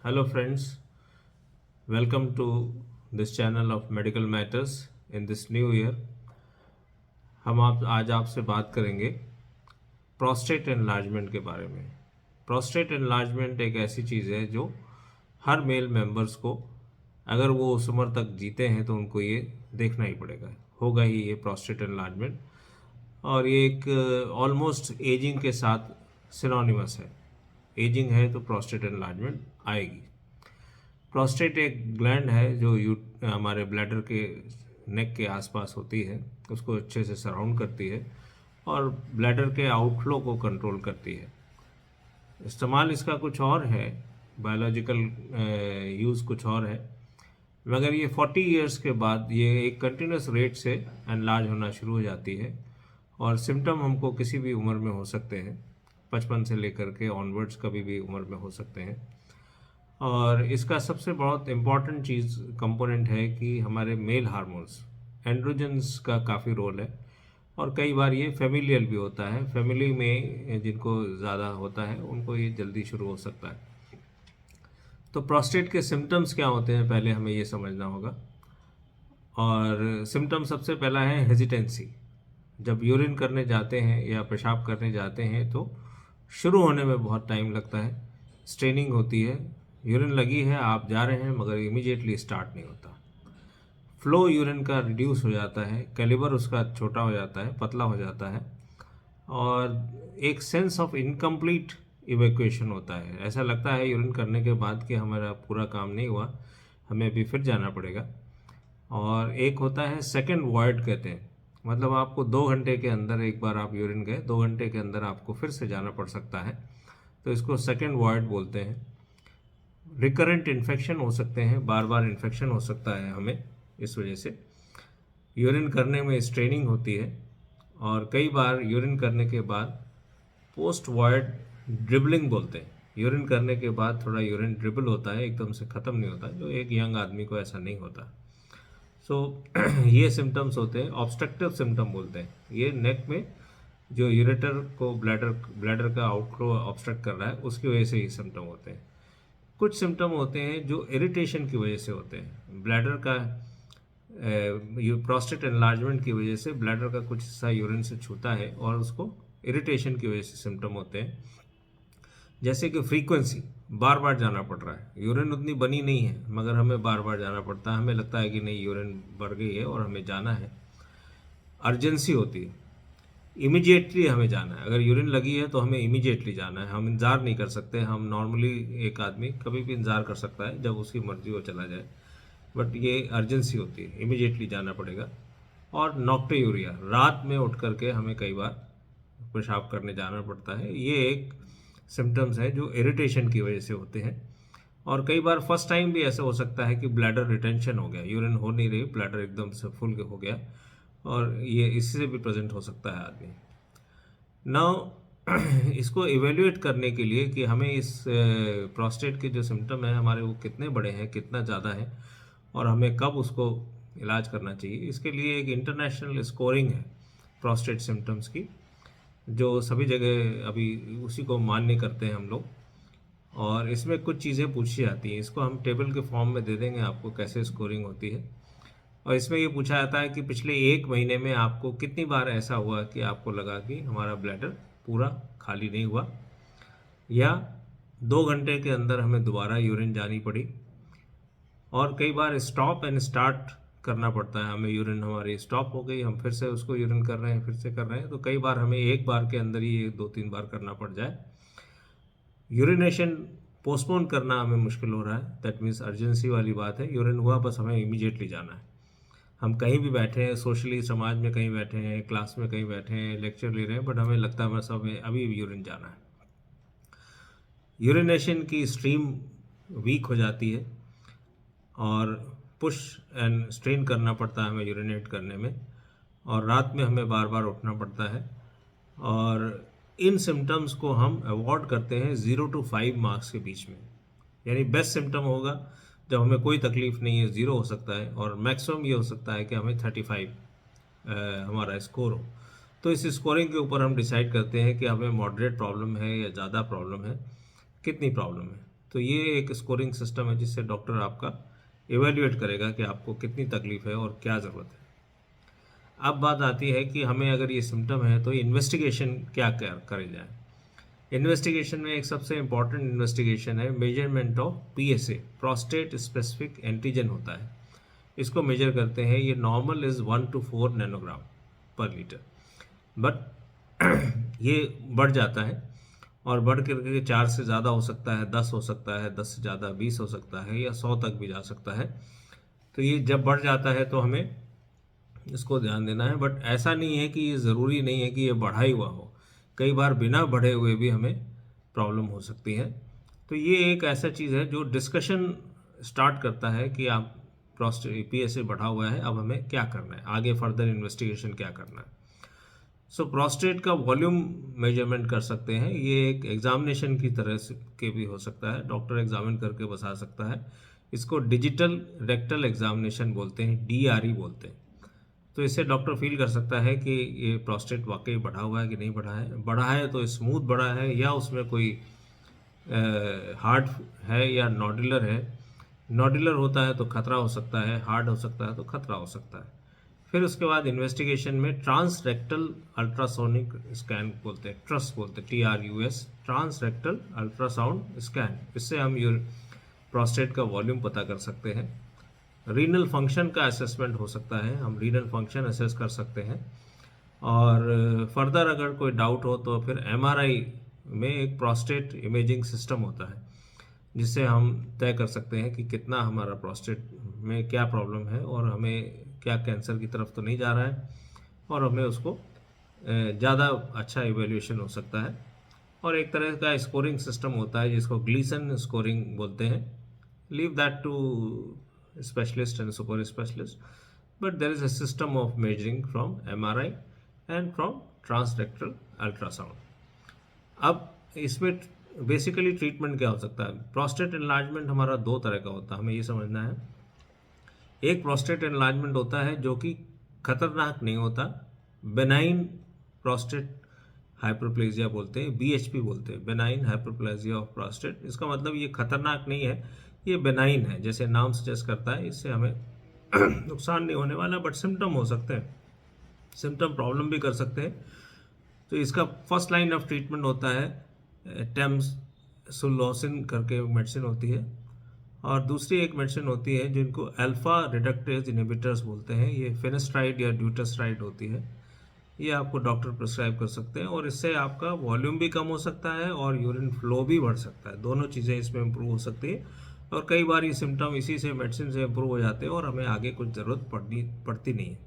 Hello friends, welcome to this channel of Medical Matters in this new year. हम आप आज आपसे बात करेंगे प्रोस्टेट एनलार्जमेंट के बारे में। प्रोस्टेट एनलार्जमेंट एक ऐसी चीज़ है जो हर मेल मेंबर्स को, अगर वो उस उम्र तक जीते हैं तो उनको ये देखना ही पड़ेगा, होगा ही ये प्रोस्टेट एनलार्जमेंट। और ये एक ऑलमोस्ट एजिंग के साथ सिनोनिमस है। एजिंग है तो प्रोस्टेट एनलार्जमेंट आएगी। प्रोस्टेट एक ग्लैंड है जो हमारे ब्लैडर के नेक के आसपास होती है, उसको अच्छे से सराउंड करती है और ब्लैडर के आउटफ्लो को कंट्रोल करती है। इस्तेमाल इसका कुछ और है, बायोलॉजिकल यूज़ कुछ और है, मगर ये 40 इयर्स के बाद ये एक कंटिन्यूस रेट से एनलार्ज होना शुरू हो जाती है और सिम्टम हमको किसी भी उम्र में हो सकते हैं, 55 से लेकर के ऑनवर्ड्स कभी भी उम्र में हो सकते हैं। और इसका सबसे बहुत इम्पॉर्टेंट चीज़ कंपोनेंट है कि हमारे मेल हार्मोन्स, एंड्रोजन्स का काफ़ी रोल है और कई बार ये फेमिलियल भी होता है। फैमिली में जिनको ज़्यादा होता है उनको ये जल्दी शुरू हो सकता है। तो प्रोस्टेट के सिम्टम्स क्या होते हैं पहले हमें ये समझना होगा। और सिम्टम सबसे पहला है हेजिटेंसी। जब यूरिन करने जाते हैं या पेशाब करने जाते हैं तो शुरू होने में बहुत टाइम लगता है, स्ट्रेनिंग होती है, यूरिन लगी है, आप जा रहे हैं मगर इमीडिएटली स्टार्ट नहीं होता। फ्लो यूरिन का रिड्यूस हो जाता है, कैलिबर उसका छोटा हो जाता है, पतला हो जाता है और एक सेंस ऑफ इनकम्प्लीट इवैक्यूएशन होता है। ऐसा लगता है यूरिन करने के बाद कि हमारा पूरा काम नहीं हुआ, हमें अभी फिर जाना पड़ेगा। और एक होता है सेकंड वॉइड कहते हैं, मतलब आपको 2 घंटे के अंदर, एक बार आप यूरिन गए 2 घंटे के अंदर आपको फिर से जाना पड़ सकता है, तो इसको सेकंड वॉइड बोलते हैं। रिकरेंट इन्फेक्शन हो सकते हैं, बार बार इन्फेक्शन हो सकता है हमें, इस वजह से यूरिन करने में स्ट्रेनिंग होती है। और कई बार यूरिन करने के बाद पोस्ट वॉइड ड्रिबलिंग बोलते हैं, यूरिन करने के बाद थोड़ा यूरिन ड्रिबल होता है, एकदम से ख़त्म नहीं होता, जो एक यंग आदमी को ऐसा नहीं होता। ये सिम्टम्स होते हैं, ऑब्स्ट्रक्टिव सिम्टम बोलते हैं। ये नेक में जो यूरेटर को ब्लैडर का आउटफ्लो ऑब्स्ट्रक्ट कर रहा है उसकी वजह से ये सिम्टम होते हैं। कुछ सिम्टम होते हैं जो इरिटेशन की वजह से होते हैं, ब्लैडर का प्रोस्टेट एनलार्जमेंट की वजह से ब्लैडर का कुछ हिस्सा यूरिन से छूता है और उसको इरिटेशन की वजह से सिम्टम होते हैं। जैसे कि फ्रीक्वेंसी, बार बार जाना पड़ रहा है, यूरिन उतनी बनी नहीं है मगर हमें बार बार जाना पड़ता है, हमें लगता है कि नहीं यूरिन बढ़ गई है और हमें जाना है। अर्जेंसी होती है, इमीडिएटली हमें जाना है, अगर यूरिन लगी है तो हमें इमीडिएटली जाना है, हम इंतज़ार नहीं कर सकते। हम नॉर्मली एक आदमी कभी भी इंतज़ार कर सकता है, जब उसकी मर्जी हो चला जाए, बट ये अर्जेंसी होती है, इमीडिएटली जाना पड़ेगा। और नॉक्टेयूरिया, रात में उठ करके हमें कई बार पेशाब करने जाना पड़ता है, ये एक सिम्टम्स है जो इरिटेशन की वजह से होते हैं। और कई बार फर्स्ट टाइम भी ऐसा हो सकता है कि ब्लैडर रिटेंशन हो गया, यूरिन हो नहीं रही, ब्लैडर एकदम से फुल हो गया, और ये इससे भी प्रेजेंट हो सकता है आदमी। नाउ इसको इवेल्युएट करने के लिए कि हमें इस प्रोस्टेट के जो सिम्टम है हमारे वो कितने बड़े हैं, कितना ज़्यादा है और हमें कब उसको इलाज करना चाहिए, इसके लिए एक इंटरनेशनल स्कोरिंग है प्रोस्टेट सिम्टम्स की, जो सभी जगह अभी उसी को मान्य करते हैं हम लोग। और इसमें कुछ चीज़ें पूछी जाती हैं, इसको हम टेबल के फॉर्म में दे देंगे आपको कैसे स्कोरिंग होती है। और इसमें ये पूछा जाता है कि पिछले 1 महीने में आपको कितनी बार ऐसा हुआ कि आपको लगा कि हमारा ब्लैडर पूरा खाली नहीं हुआ, या 2 घंटे के अंदर हमें दोबारा यूरिन जानी पड़ी। और कई बार स्टॉप एंड स्टार्ट करना पड़ता है, हमें यूरिन हमारी स्टॉप हो गई, हम फिर से उसको यूरिन कर रहे हैं, फिर से कर रहे हैं, तो कई बार हमें एक बार के अंदर ही 2-3 बार करना पड़ जाए। यूरिनेशन पोस्टपोन करना हमें मुश्किल हो रहा है, दैट मीन्स अर्जेंसी वाली बात है, यूरिन हुआ बस हमें इमीडिएटली जाना है। हम कहीं भी बैठे हैं, सोशली समाज में कहीं बैठे हैं, क्लास में कहीं बैठे हैं, लेक्चर ले रहे हैं, बट हमें लगता है बस हमें अभी यूरिन जाना है। यूरिनेशन की स्ट्रीम वीक हो जाती है और पुश एंड स्ट्रेन करना पड़ता है हमें यूरिनेट करने में, और रात में हमें बार बार उठना पड़ता है। और इन सिम्टम्स को हम अवॉइड करते हैं 0 to 5 मार्क्स के बीच में, यानी बेस्ट सिम्टम होगा जब हमें कोई तकलीफ नहीं है, 0 हो सकता है, और मैक्सिमम ये हो सकता है कि हमें 35 हमारा स्कोर हो। तो इस स्कोरिंग के ऊपर हम डिसाइड करते हैं कि हमें मॉडरेट प्रॉब्लम है या ज़्यादा प्रॉब्लम है, कितनी प्रॉब्लम है। तो ये एक स्कोरिंग सिस्टम है जिससे डॉक्टर आपका एवेल्युएट करेगा कि आपको कितनी तकलीफ है और क्या ज़रूरत है। अब बात आती है कि हमें अगर ये सिम्टम है तो इन्वेस्टिगेशन क्या करे जाए। इन्वेस्टिगेशन में एक सबसे इम्पॉर्टेंट इन्वेस्टिगेशन है measurement of PSA, prostate specific antigen होता है। इसको मेजर करते हैं। ये नॉर्मल इज़ 1 to 4 नैनोग्राम पर लीटर, बट ये बढ़ जाता है और बढ़ करके 4 से ज़्यादा हो सकता है, 10 हो सकता है, 10 से ज़्यादा 20 हो सकता है, या 100 तक भी जा सकता है। तो ये जब बढ़ जाता है तो हमें इसको ध्यान देना है। बट ऐसा नहीं है कि ये ज़रूरी नहीं है कि ये बढ़ा ही हुआ हो, कई बार बिना बढ़े हुए भी हमें प्रॉब्लम हो सकती है। तो ये एक ऐसा चीज़ है जो डिस्कशन स्टार्ट करता है कि आप प्रोस्टेट PSA बढ़ा हुआ है, अब हमें क्या करना है, आगे फर्दर इन्वेस्टिगेशन क्या करना है। सो प्रोस्टेट का वॉल्यूम मेजरमेंट कर सकते हैं। ये एक एग्जामिनेशन की तरह से के भी हो सकता है, डॉक्टर एग्जामिन करके बता सकता है। इसको डिजिटल रेक्टल एग्जामिनेशन बोलते हैं, DRE बोलते हैं। तो इससे डॉक्टर फील कर सकता है कि ये प्रोस्टेट वाकई बढ़ा हुआ है कि नहीं बढ़ा है। बढ़ा है तो स्मूथ बढ़ा है या उसमें कोई हार्ड है या नॉडुलर है। नॉडुलर होता है तो खतरा हो सकता है, हार्ड हो सकता है तो खतरा हो सकता है। फिर उसके बाद इन्वेस्टिगेशन में ट्रांस रेक्टल अल्ट्रासोनिक स्कैन बोलते हैं, ट्रस बोलते हैं, TRUS, transrectal ultrasound scan. इससे हम प्रोस्टेट का वॉल्यूम पता कर सकते हैं। रीनल फंक्शन का असेसमेंट हो सकता है, हम रीनल फंक्शन असेस कर सकते हैं। और फर्दर अगर कोई डाउट हो तो फिर MRI में एक प्रोस्टेट इमेजिंग सिस्टम होता है जिससे हम तय कर सकते हैं कि कितना हमारा प्रोस्टेट में क्या प्रॉब्लम है और हमें क्या कैंसर की तरफ तो नहीं जा रहा है, और हमें उसको ज़्यादा अच्छा इवेल्यूएशन हो सकता है। और एक तरह का स्कोरिंग सिस्टम होता है जिसको ग्लीसन स्कोरिंग बोलते हैं। Leave that to specialist and super specialist, but there is a system of measuring from MRI and from transrectal ultrasound। अब इसमें बेसिकली ट्रीटमेंट क्या हो सकता है। प्रोस्टेट एनलार्जमेंट हमारा दो तरह का होता है, हमें ये समझना है। एक प्रोस्टेट एनलार्जमेंट होता है जो कि खतरनाक नहीं होता, बेनाइन प्रोस्टेट हाइपरप्लेजिया बोलते हैं, BHP बोलते हैं, बेनाइन हाइपरप्लेजिया ऑफ प्रोस्टेट। इसका मतलब ये खतरनाक नहीं है, ये बेनाइन है, जैसे नाम सजेस्ट करता है। इससे हमें नुकसान नहीं होने वाला, बट सिम्टम हो सकते हैं, सिम्टम प्रॉब्लम भी कर सकते हैं। तो इसका फर्स्ट लाइन ऑफ ट्रीटमेंट होता है टेम्सुलोसिन करके मेडिसिन होती है, और दूसरी एक मेडिसिन होती है जिनको अल्फा रिडक्टेज इनहिबिटर्स बोलते हैं। ये फिनेस्ट्राइड या ड्यूटेस्ट्राइड होती है, ये आपको डॉक्टर प्रिस्क्राइब कर सकते हैं, और इससे आपका वॉल्यूम भी कम हो सकता है और यूरिन फ्लो भी बढ़ सकता है। दोनों चीज़ें इसमें इम्प्रूव हो सकती है, और कई बार ये सिम्टम इसी से मेडिसिन से इम्प्रूव हो जाते हैं और हमें आगे कुछ ज़रूरत पड़ती नहीं है।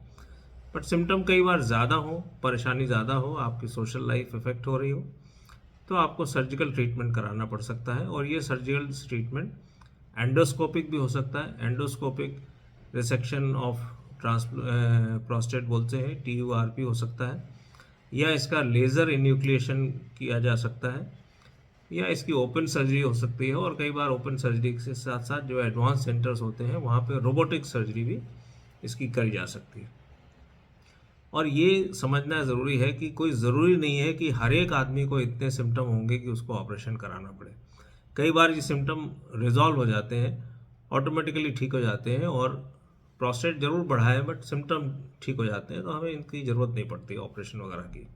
बट सिम्टम कई बार ज़्यादा हो, परेशानी ज़्यादा हो, आपकी सोशल लाइफ इफेक्ट हो रही हो, तो आपको सर्जिकल ट्रीटमेंट कराना पड़ सकता है। और ये सर्जिकल ट्रीटमेंट एंडोस्कोपिक भी हो सकता है। एंडोस्कोपिक रिसेक्शन ऑफ प्रोस्टेट बोलते हैं, TURP हो सकता है, या इसका लेज़र इन्यूक्लिएशन किया जा सकता है, या इसकी ओपन सर्जरी हो सकती है। और कई बार ओपन सर्जरी के साथ साथ जो एडवांस सेंटर्स होते हैं वहाँ पे रोबोटिक सर्जरी भी इसकी करी जा सकती है। और ये समझना ज़रूरी है कि कोई ज़रूरी नहीं है कि हर एक आदमी को इतने सिम्टम होंगे कि उसको ऑपरेशन कराना पड़े। कई बार ये सिम्टम रिजॉल्व हो जाते हैं, ऑटोमेटिकली ठीक हो जाते हैं, और प्रोस्टेट जरूर बढ़ा है बट सिम्टम ठीक हो जाते हैं, तो हमें इनकी ज़रूरत नहीं पड़ती ऑपरेशन वगैरह की।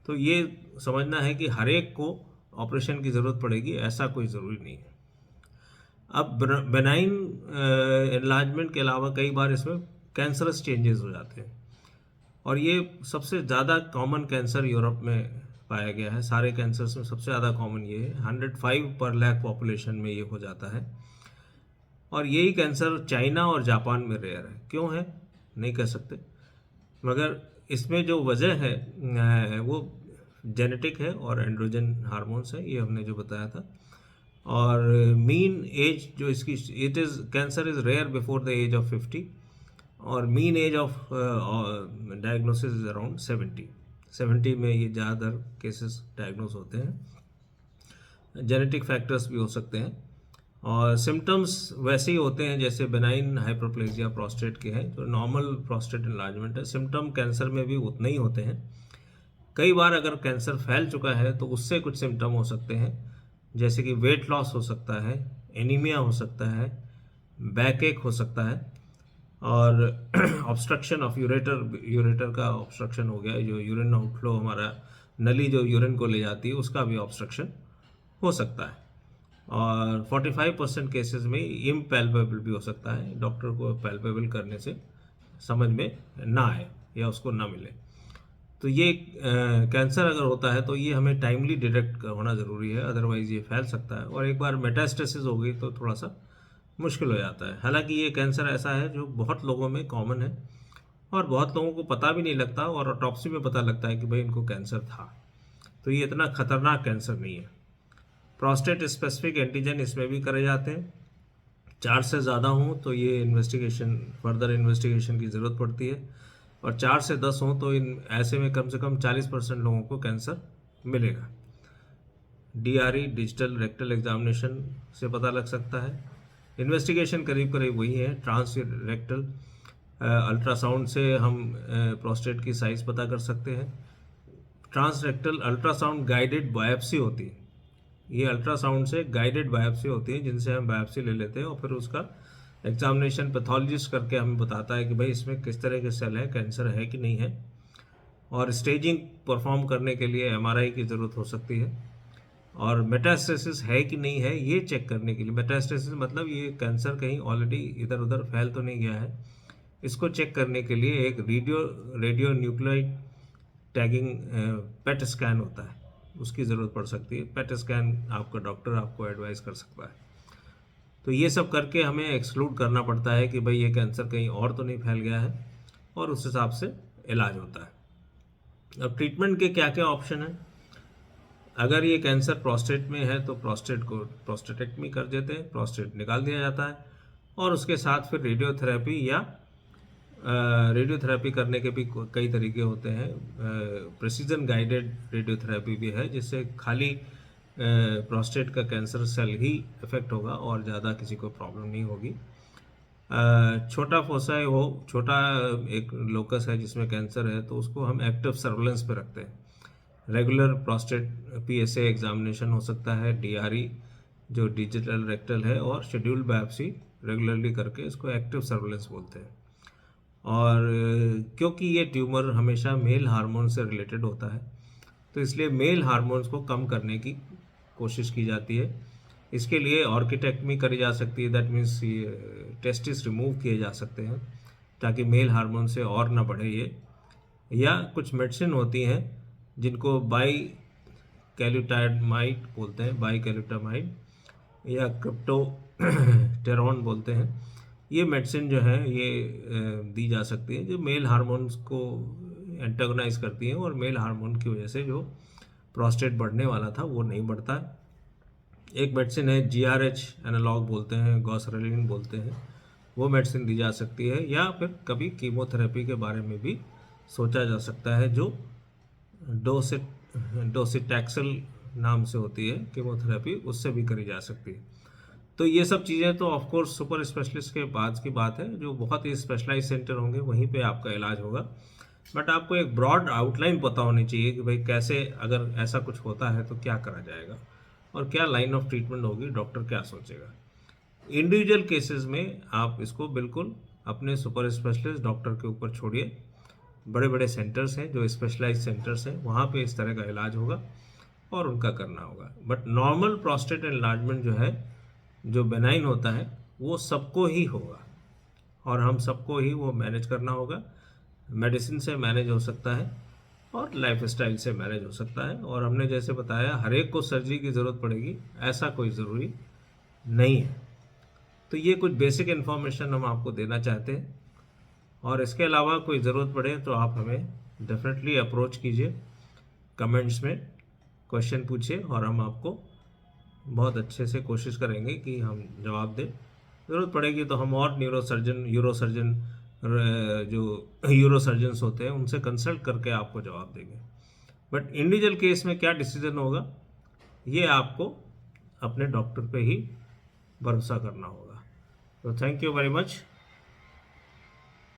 तो ये समझना है कि हर एक को ऑपरेशन की ज़रूरत पड़ेगी, ऐसा कोई ज़रूरी नहीं है। अब बेनाइन एनलार्जमेंट के अलावा कई बार इसमें कैंसरस चेंजेस हो जाते हैं, और ये सबसे ज़्यादा कॉमन कैंसर यूरोप में पाया गया है। सारे कैंसर्स में सबसे ज़्यादा कॉमन ये है, 105 पर लाख पॉपुलेशन में ये हो जाता है। और यही कैंसर चाइना और जापान में रेयर है। क्यों है नहीं कह सकते, मगर इसमें जो वजह है वो जेनेटिक है और एंड्रोजन हार्मोन्स है, ये हमने जो बताया था। और मीन एज जो इसकी, it is cancer is rare before the age of 50, और mean age of diagnosis is around 70 में ये ज़्यादातर केसेस डायग्नोस होते हैं। जेनेटिक फैक्टर्स भी हो सकते हैं, और सिम्टम्स वैसे ही होते हैं जैसे बेनाइन हाइपरप्लेजिया प्रोस्टेट के हैं, जो नॉर्मल प्रोस्टेट एनलार्जमेंट है। सिम्टम कैंसर में भी उतने ही होते हैं। कई बार अगर कैंसर फैल चुका है तो उससे कुछ सिम्टम हो सकते हैं, जैसे कि वेट लॉस हो सकता है, एनीमिया हो सकता है, बैक एक हो सकता है, और ऑब्स्ट्रक्शन ऑफ यूरेटर का ऑब्स्ट्रक्शन हो गया, जो यूरिन आउटफ्लो हमारा नली जो यूरिन को ले जाती है उसका भी ऑब्स्ट्रक्शन हो सकता है। और 45% केसेस में इम्पैल्पेबल भी हो सकता है, डॉक्टर को पैल्पेबल करने से समझ में ना आए या उसको ना मिले। तो ये कैंसर अगर होता है तो ये हमें टाइमली डिटेक्ट होना ज़रूरी है, अदरवाइज़ ये फैल सकता है, और एक बार मेटास्टेसिस हो गई तो थोड़ा सा मुश्किल हो जाता है। हालांकि ये कैंसर ऐसा है जो बहुत लोगों में कॉमन है और बहुत लोगों को पता भी नहीं लगता, और ऑटोप्सी में पता लगता है कि भाई इनको कैंसर था। तो ये इतना खतरनाक कैंसर नहीं है। प्रोस्टेट स्पेसिफिक एंटीजन इसमें भी करे जाते हैं। 4 से ज़्यादा हों तो ये इन्वेस्टिगेशन, फर्दर इन्वेस्टिगेशन की ज़रूरत पड़ती है, और 4 से 10 हों तो इन ऐसे में कम से कम 40% लोगों को कैंसर मिलेगा। DRE डिजिटल रेक्टल एग्जामिनेशन से पता लग सकता है। इन्वेस्टिगेशन करीब करीब वही है। ट्रांस रेक्टल अल्ट्रासाउंड से हम प्रोस्टेट की साइज़ पता कर सकते हैं। Transrectal ultrasound guided biopsy होती है। ये अल्ट्रासाउंड से गाइडेड बायोप्सी होती है, जिनसे हम बायोप्सी ले लेते हैं और फिर उसका एग्जामिनेशन पैथोलॉजिस्ट करके हमें बताता है कि भाई इसमें किस तरह के सेल है, कैंसर है कि नहीं है। और स्टेजिंग परफॉर्म करने के लिए MRI की ज़रूरत हो सकती है, और मेटास्टेसिस है कि नहीं है ये चेक करने के लिए। मेटास्टेसिस मतलब ये कैंसर कहीं ऑलरेडी इधर उधर फैल तो नहीं गया है, इसको चेक करने के लिए एक radio nucleotide tagging PET scan होता है, उसकी ज़रूरत पड़ सकती है। पेट स्कैन आपका डॉक्टर आपको एडवाइस कर सकता है। तो ये सब करके हमें एक्सक्लूड करना पड़ता है कि भाई ये कैंसर कहीं और तो नहीं फैल गया है, और उस हिसाब से इलाज होता है। अब ट्रीटमेंट के क्या क्या ऑप्शन हैं। अगर ये कैंसर प्रोस्टेट में है तो प्रोस्टेट को प्रोस्टेटेक्टमी कर देते हैं, प्रोस्टेट निकाल दिया जाता है, और उसके साथ फिर रेडियोथेरेपी या रेडियोथेरेपी करने के भी कई तरीके होते हैं। प्रेसिजन गाइडेड रेडियोथेरेपी भी है, जिससे खाली प्रोस्टेट का कैंसर सेल ही इफेक्ट होगा और ज़्यादा किसी को प्रॉब्लम नहीं होगी। छोटा फोसाई हो, छोटा एक लोकस है जिसमें कैंसर है, तो उसको हम एक्टिव सर्वेलेंस पे रखते हैं। रेगुलर प्रोस्टेट PSA एग्जामिनेशन हो सकता है, DRE जो डिजिटल रेक्टल है, और शेड्यूल बायोप्सी रेगुलरली करके इसको एक्टिव सर्वेलेंस बोलते हैं। और क्योंकि ये ट्यूमर हमेशा मेल हार्मोन से रिलेटेड होता है, तो इसलिए मेल हार्मोन्स को कम करने की कोशिश की जाती है। इसके लिए ऑर्किटेक्टमी करी जा सकती है, दैट मीन्स टेस्टिस रिमूव किए जा सकते हैं ताकि मेल हार्मोन से और ना बढ़े ये। या कुछ मेडिसिन होती हैं जिनको बाई कैल्यूटामाइड बोलते हैं, बाई कैल्यूटामाइड या क्रिप्टोटेरॉन बोलते हैं। ये मेडिसिन जो है ये दी जा सकती है, जो मेल हार्मोन्स को एंटागोनाइज करती हैं, और मेल हार्मोन की वजह से जो प्रोस्टेट बढ़ने वाला था वो नहीं बढ़ता है। एक मेडिसिन है GRH एनालॉग बोलते हैं, गॉसरेलिन बोलते हैं, वो मेडिसिन दी जा सकती है। या फिर कभी कीमोथेरेपी के बारे में भी सोचा जा सकता है, जो डोसीटैक्सल नाम से होती है कीमोथेरेपी, उससे भी करी जा सकती है। तो ये सब चीज़ें तो ऑफ कोर्स सुपर स्पेशलिस्ट के बाद की बात है, जो बहुत ही स्पेशलाइज सेंटर होंगे वहीं पे आपका इलाज होगा। बट आपको एक ब्रॉड आउटलाइन पता होनी चाहिए कि भाई कैसे, अगर ऐसा कुछ होता है तो क्या करा जाएगा और क्या लाइन ऑफ ट्रीटमेंट होगी, डॉक्टर क्या सोचेगा। इंडिविजुअल केसेस में आप इसको बिल्कुल अपने सुपर स्पेशलिस्ट डॉक्टर के ऊपर छोड़िए। बड़े बड़े सेंटर्स हैं जो स्पेशलाइज सेंटर्स हैं, वहाँ पे इस तरह का इलाज होगा और उनका करना होगा। बट नॉर्मल प्रोस्टेट एनलार्जमेंट जो है, जो बेनाइन होता है, वो सबको ही होगा और हम सबको ही वो मैनेज करना होगा। मेडिसिन से मैनेज हो सकता है और लाइफस्टाइल से मैनेज हो सकता है, और हमने जैसे बताया हर एक को सर्जरी की ज़रूरत पड़ेगी, ऐसा कोई ज़रूरी नहीं है। तो ये कुछ बेसिक इन्फॉर्मेशन हम आपको देना चाहते हैं, और इसके अलावा कोई ज़रूरत पड़े तो आप हमें डेफिनेटली अप्रोच कीजिए, कमेंट्स में क्वेश्चन पूछिए, और हम आपको बहुत अच्छे से कोशिश करेंगे कि हम जवाब दें। ज़रूरत पड़ेगी तो हम और यूरोसर्जन जो यूरोसर्जन्स होते हैं उनसे कंसल्ट करके आपको जवाब देंगे। बट इंडिविजुअल केस में क्या डिसीजन होगा, ये आपको अपने डॉक्टर पे ही भरोसा करना होगा। तो थैंक यू वेरी मच।